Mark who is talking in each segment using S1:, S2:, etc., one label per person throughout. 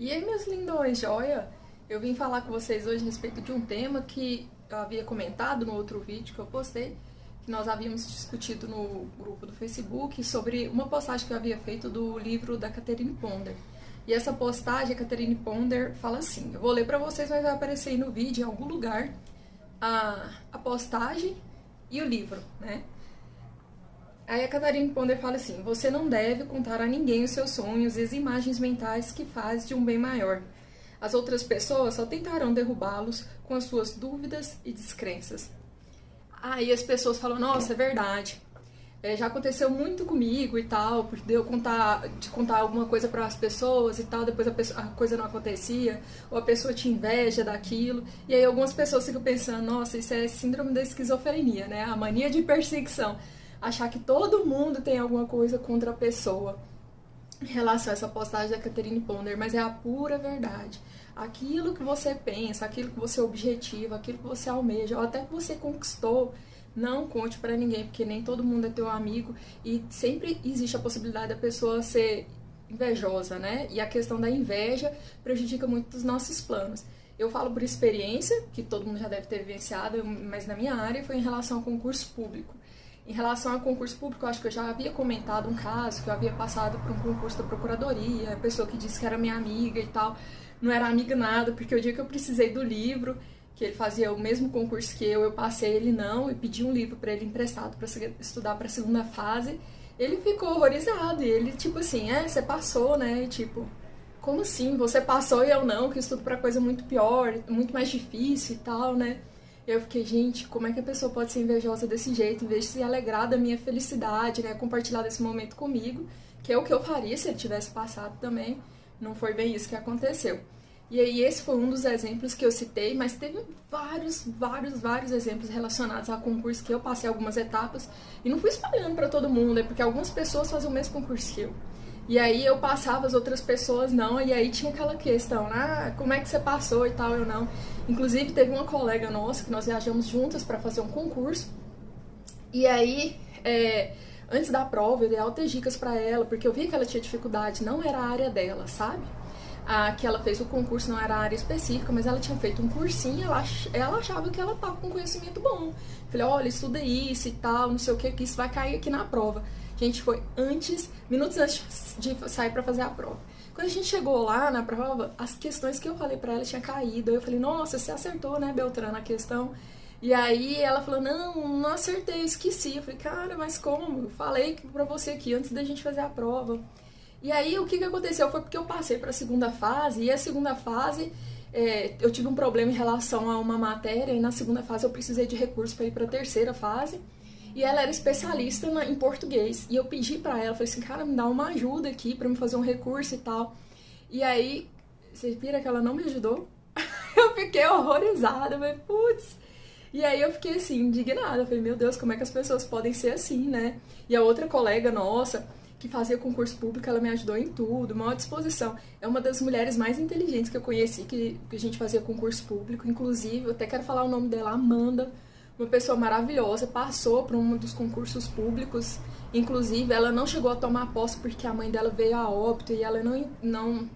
S1: E aí, meus lindões, joia? Eu vim falar com vocês hoje a respeito de um tema que eu havia comentado no outro vídeo que eu postei, que nós havíamos discutido no grupo do Facebook sobre uma postagem que eu havia feito do livro da Catherine Ponder. E essa postagem, a Catherine Ponder fala assim, eu vou ler pra vocês, mas vai aparecer aí no vídeo, em algum lugar, a postagem e o livro, né? Aí a Catherine Ponder fala assim, você não deve contar a ninguém os seus sonhos e as imagens mentais que faz de um bem maior. As outras pessoas só tentarão derrubá-los com as suas dúvidas e descrenças. Aí as pessoas falam, nossa, é verdade. Já aconteceu muito comigo e tal, porque de eu contar alguma coisa para as pessoas e tal, depois a coisa não acontecia, ou a pessoa tinha inveja daquilo, e aí algumas pessoas ficam pensando, nossa, isso é síndrome da esquizofrenia, né? A mania de perseguição. Achar que todo mundo tem alguma coisa contra a pessoa em relação a essa postagem da Catherine Ponder, mas é a pura verdade. Aquilo que você pensa, aquilo que você objetiva, aquilo que você almeja, ou até que você conquistou, não conte pra ninguém, porque nem todo mundo é teu amigo e sempre existe a possibilidade da pessoa ser invejosa, né? E a questão da inveja prejudica muito os nossos planos. Eu falo por experiência, que todo mundo já deve ter vivenciado, mas na minha área foi em relação ao concurso público. Em relação ao concurso público, eu acho que eu já havia comentado um caso, que eu havia passado por um concurso da procuradoria, a pessoa que disse que era minha amiga e tal, não era amiga nada, porque o dia que eu precisei do livro, que ele fazia o mesmo concurso que eu passei, ele não, e pedi um livro para ele emprestado para estudar para a segunda fase, ele ficou horrorizado, e ele tipo assim, você passou, né, e tipo, como assim, você passou e eu não, que eu estudo para coisa muito pior, muito mais difícil e tal, né. Eu fiquei, gente, como é que a pessoa pode ser invejosa desse jeito, em vez de se alegrar da minha felicidade, né, compartilhar desse momento comigo, que é o que eu faria se ele tivesse passado também, não foi bem isso que aconteceu. E aí esse foi um dos exemplos que eu citei, mas teve vários exemplos relacionados a concurso que eu passei algumas etapas, e não fui espalhando para todo mundo, é porque algumas pessoas faziam o mesmo concurso que eu. E aí eu passava, as outras pessoas não, e aí tinha aquela questão, como é que você passou e tal, eu não. Inclusive teve uma colega nossa que nós viajamos juntas para fazer um concurso, e aí, antes da prova eu dei altas dicas para ela, porque eu vi que ela tinha dificuldade, não era a área dela, sabe? Que ela fez o concurso não era a área específica, mas ela tinha feito um cursinho, ela achava que ela tava com conhecimento bom. Falei, olha, estuda isso e tal, não sei o que isso vai cair aqui na prova. Gente, foi minutos antes de sair pra fazer a prova. Quando a gente chegou lá na prova, as questões que eu falei pra ela tinham caído. Aí eu falei, nossa, você acertou, né, Beltrana, a questão? E aí ela falou, não acertei, eu esqueci. Eu falei, cara, mas como? Eu falei pra você aqui antes da gente fazer a prova. E aí o que aconteceu foi porque eu passei para a segunda fase, e a segunda fase eu tive um problema em relação a uma matéria, e na segunda fase eu precisei de recurso para ir para a terceira fase, e ela era especialista em português, e eu pedi para ela, falei assim, cara, me dá uma ajuda aqui para me fazer um recurso e tal. E aí, você vira que ela não me ajudou? Eu fiquei horrorizada, mas putz. E aí eu fiquei assim, indignada, falei, meu Deus, como é que as pessoas podem ser assim, né? E a outra colega nossa, que fazia concurso público, ela me ajudou em tudo, maior disposição. É uma das mulheres mais inteligentes que eu conheci, que a gente fazia concurso público, inclusive, eu até quero falar o nome dela, Amanda, uma pessoa maravilhosa, passou por um dos concursos públicos, inclusive ela não chegou a tomar posse porque a mãe dela veio a óbito e ela não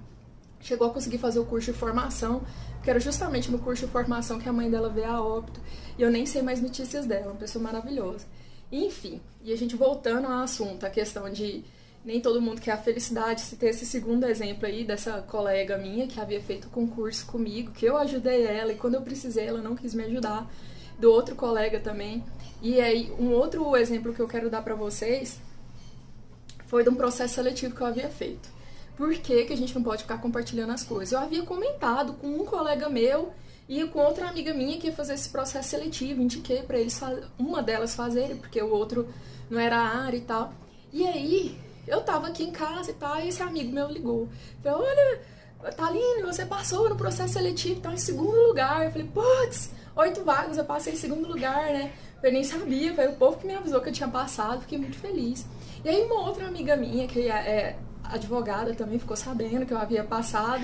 S1: chegou a conseguir fazer o curso de formação, porque era justamente no curso de formação que a mãe dela veio a óbito, e eu nem sei mais notícias dela, uma pessoa maravilhosa. Enfim, e a gente voltando ao assunto, a questão de nem todo mundo quer a felicidade, se ter esse segundo exemplo aí dessa colega minha que havia feito concurso comigo, que eu ajudei ela e quando eu precisei ela não quis me ajudar, do outro colega também. E aí um outro exemplo que eu quero dar pra vocês foi de um processo seletivo que eu havia feito. Por que a gente não pode ficar compartilhando as coisas? Eu havia comentado com um colega meu e com outra amiga minha que ia fazer esse processo seletivo, indiquei pra eles, uma delas fazerem, porque o outro não era a área e tal. E aí, eu tava aqui em casa e tal, e esse amigo meu ligou. Falei, olha, Thaline, você passou no processo seletivo, tá em segundo lugar. Eu falei, putz, 8 vagas, eu passei em segundo lugar, né? Eu nem sabia, foi o povo que me avisou que eu tinha passado, fiquei muito feliz. E aí uma outra amiga minha, que é advogada, também ficou sabendo que eu havia passado.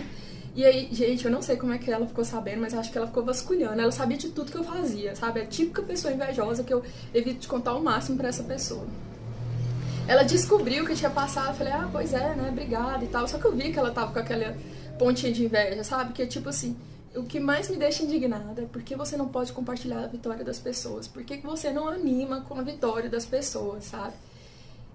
S1: E aí, gente, eu não sei como é que ela ficou sabendo, mas acho que ela ficou vasculhando. Ela sabia de tudo que eu fazia, sabe? É a típica pessoa invejosa que eu evito de contar o máximo pra essa pessoa. ela descobriu que eu tinha passado, eu falei, ah, pois é, né, obrigada e tal. Só que eu vi que ela tava com aquela pontinha de inveja, sabe? Que é tipo assim, o que mais me deixa indignada é porque você não pode compartilhar a vitória das pessoas. Por que você não anima com a vitória das pessoas, sabe?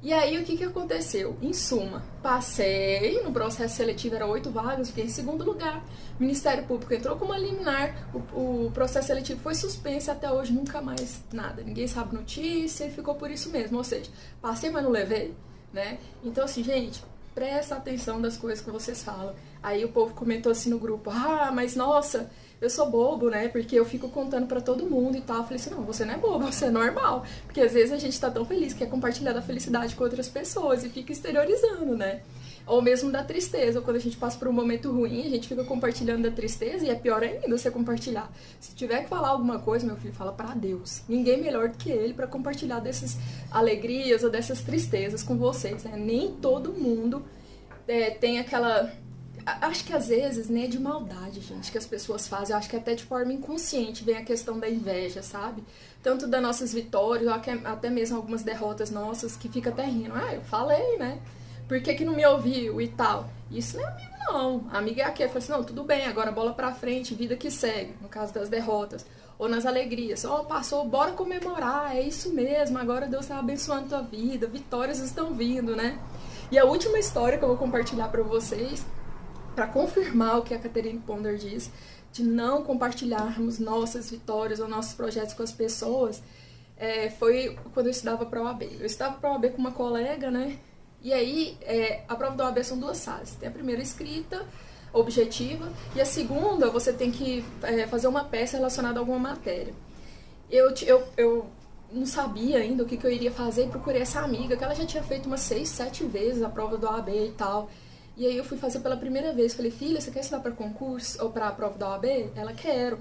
S1: E aí, o que aconteceu? Em suma, passei no processo seletivo, era 8 vagas, fiquei em segundo lugar. O Ministério Público entrou com uma liminar, o processo seletivo foi suspenso até hoje, nunca mais nada. Ninguém sabe notícia e ficou por isso mesmo. Ou seja, passei, mas não levei, né? Então, assim, gente, presta atenção das coisas que vocês falam. Aí o povo comentou assim no grupo, ah, mas nossa, eu sou bobo, né? Porque eu fico contando pra todo mundo e tal. Eu falei assim, não, você não é bobo, você é normal. Porque às vezes a gente tá tão feliz que quer compartilhar da felicidade com outras pessoas e fica exteriorizando, né? Ou mesmo da tristeza, ou quando a gente passa por um momento ruim, a gente fica compartilhando da tristeza e é pior ainda você compartilhar. Se tiver que falar alguma coisa, meu filho, fala pra Deus. Ninguém melhor do que ele pra compartilhar dessas alegrias ou dessas tristezas com vocês, né? Nem todo mundo tem aquela... Acho que às vezes nem é de maldade, gente, que as pessoas fazem. Eu acho que até de forma inconsciente vem a questão da inveja, sabe? Tanto das nossas vitórias, ou até mesmo algumas derrotas nossas, que fica até rindo. Ah, eu falei, né? Por que não me ouviu e tal? Isso não é amigo, não. A amiga é aqui, fala assim, não, tudo bem, agora bola pra frente, vida que segue, no caso das derrotas. Ou nas alegrias, ó, passou, bora comemorar, é isso mesmo, agora Deus tá abençoando a tua vida, vitórias estão vindo, né? E a última história que eu vou compartilhar pra vocês, para confirmar o que a Catherine Ponder diz, de não compartilharmos nossas vitórias ou nossos projetos com as pessoas, foi quando eu estudava para a OAB. Eu estudava para a OAB com uma colega, né? E aí, a prova da OAB são 2 fases. Tem a primeira escrita, objetiva, e a segunda você tem que fazer uma peça relacionada a alguma matéria. Eu não sabia ainda o que eu iria fazer e procurei essa amiga, que ela já tinha feito umas 6, 7 vezes a prova da OAB e tal. E aí eu fui fazer pela primeira vez. Falei, filha, você quer estudar para concurso ou para a prova da OAB? Ela, quero.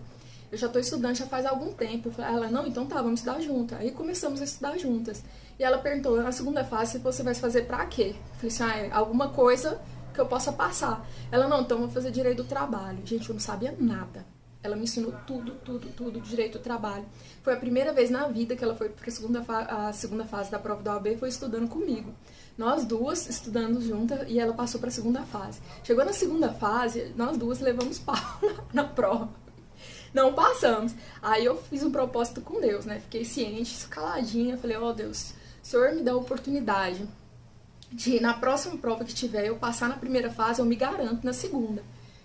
S1: Eu já tô estudando já faz algum tempo. Ela, não, então tá, vamos estudar juntas. Aí começamos a estudar juntas. E ela perguntou, na segunda fase, você vai fazer pra quê? Eu falei assim, alguma coisa que eu possa passar. Ela, não, então eu vou fazer direito do trabalho. Gente, eu não sabia nada. Ela me ensinou tudo de direito do trabalho. Foi a primeira vez na vida que ela foi para a segunda fase da prova da OAB, foi estudando comigo. Nós duas estudando juntas e ela passou para a segunda fase. Chegou na segunda fase, nós duas levamos pau na prova. Não passamos. Aí eu fiz um propósito com Deus, né? Fiquei ciente, caladinha. Falei, ó Deus, o Senhor me dá a oportunidade de, na próxima prova que tiver, eu passar na primeira fase, eu me garanto na segunda.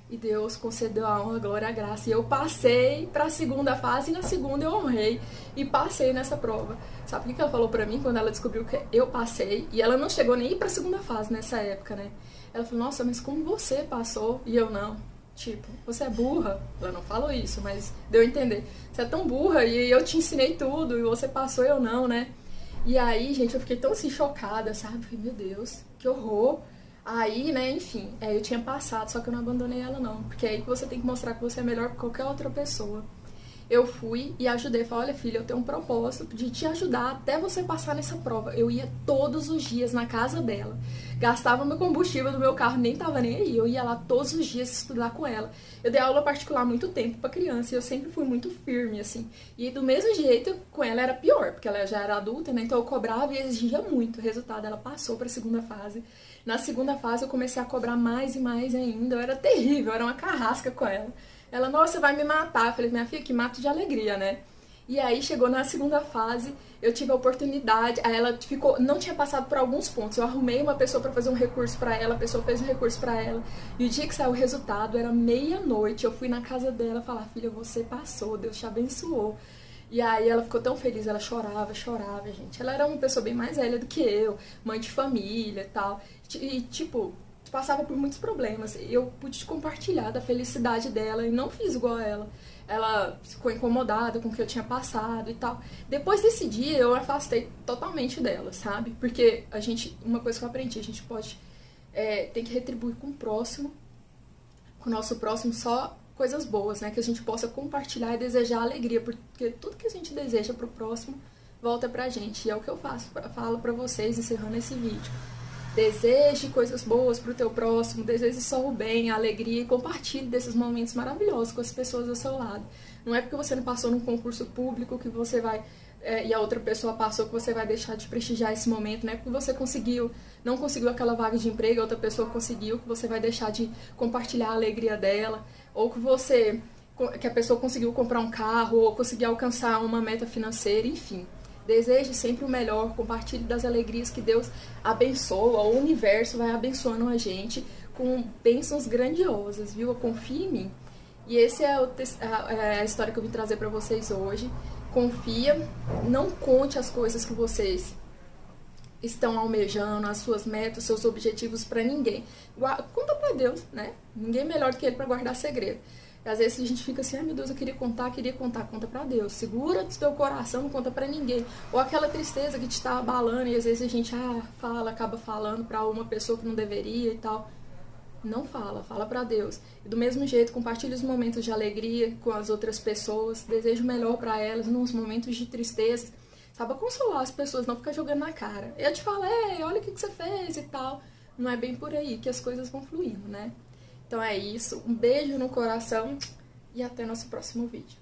S1: E Deus concedeu a honra, a glória, a graça. E eu passei para a segunda fase e na segunda eu honrei e passei nessa prova. Sabe o que ela falou para mim quando ela descobriu que eu passei? E ela não chegou nem a ir para a segunda fase nessa época, né? Ela falou, nossa, mas como você passou e eu não? Tipo, você é burra? Ela não falou isso, mas deu a entender. Você é tão burra e eu te ensinei tudo e você passou e eu não, né? E aí, gente, eu fiquei tão assim chocada, sabe? Falei, meu Deus, que horror. Aí, né, enfim, eu tinha passado, só que eu não abandonei ela não, porque é aí que você tem que mostrar que você é melhor que qualquer outra pessoa. Eu fui e ajudei, falei, olha filha, eu tenho um propósito de te ajudar até você passar nessa prova. Eu ia todos os dias na casa dela, gastava meu combustível do meu carro, nem tava nem aí, eu ia lá todos os dias estudar com ela. Eu dei aula particular há muito tempo pra criança e eu sempre fui muito firme, assim. E do mesmo jeito, com ela era pior, porque ela já era adulta, né, então eu cobrava e exigia muito. O resultado, ela passou pra segunda fase. Na segunda fase eu comecei a cobrar mais e mais ainda, eu era terrível, eu era uma carrasca com ela. Ela, nossa, você vai me matar. Eu falei, minha filha, que mato de alegria, né? E aí chegou na segunda fase, eu tive a oportunidade, aí ela ficou, não tinha passado por alguns pontos. Eu arrumei uma pessoa pra fazer um recurso pra ela, a pessoa fez um recurso pra ela. E o dia que saiu o resultado, era meia-noite, eu fui na casa dela falar, filha, você passou, Deus te abençoou. E aí ela ficou tão feliz, ela chorava, gente. Ela era uma pessoa bem mais velha do que eu, mãe de família e tal. E, tipo, passava por muitos problemas. Eu pude compartilhar da felicidade dela e não fiz igual a ela. Ela ficou incomodada com o que eu tinha passado e tal. Depois desse dia, eu afastei totalmente dela, sabe? Porque uma coisa que eu aprendi, a gente pode, tem que retribuir com o próximo, com o nosso próximo, só coisas boas, né? Que a gente possa compartilhar e desejar alegria, porque tudo que a gente deseja pro próximo volta pra gente. E é o que eu falo pra vocês, encerrando esse vídeo. Deseje coisas boas pro teu próximo, deseje só o bem, a alegria e compartilhe desses momentos maravilhosos com as pessoas ao seu lado. Não é porque você não passou num concurso público que você vai e a outra pessoa passou, que você vai deixar de prestigiar esse momento, né? Porque você não conseguiu aquela vaga de emprego, a outra pessoa conseguiu, que você vai deixar de compartilhar a alegria dela, ou que a pessoa conseguiu comprar um carro, ou conseguir alcançar uma meta financeira, enfim. Deseje sempre o melhor, compartilhe das alegrias que Deus abençoa, o universo vai abençoando a gente com bênçãos grandiosas, viu? Confie em mim. E essa é a história que eu vim trazer para vocês hoje. Confia, não conte as coisas que vocês estão almejando, as suas metas, os seus objetivos para ninguém. Conta para Deus, né? Ninguém melhor do que Ele para guardar segredo. E às vezes a gente fica assim, ai meu Deus, eu queria contar, conta pra Deus. Segura do teu coração, não conta pra ninguém. Ou aquela tristeza que te tá abalando e às vezes a gente acaba falando pra uma pessoa que não deveria e tal. Não fala pra Deus. E do mesmo jeito, compartilhe os momentos de alegria com as outras pessoas, deseja o melhor pra elas nos momentos de tristeza. Saiba consolar as pessoas, não ficar jogando na cara. Eu te falo, olha o que você fez e tal. Não é bem por aí que as coisas vão fluindo, né? Então é isso, um beijo no coração e até nosso próximo vídeo.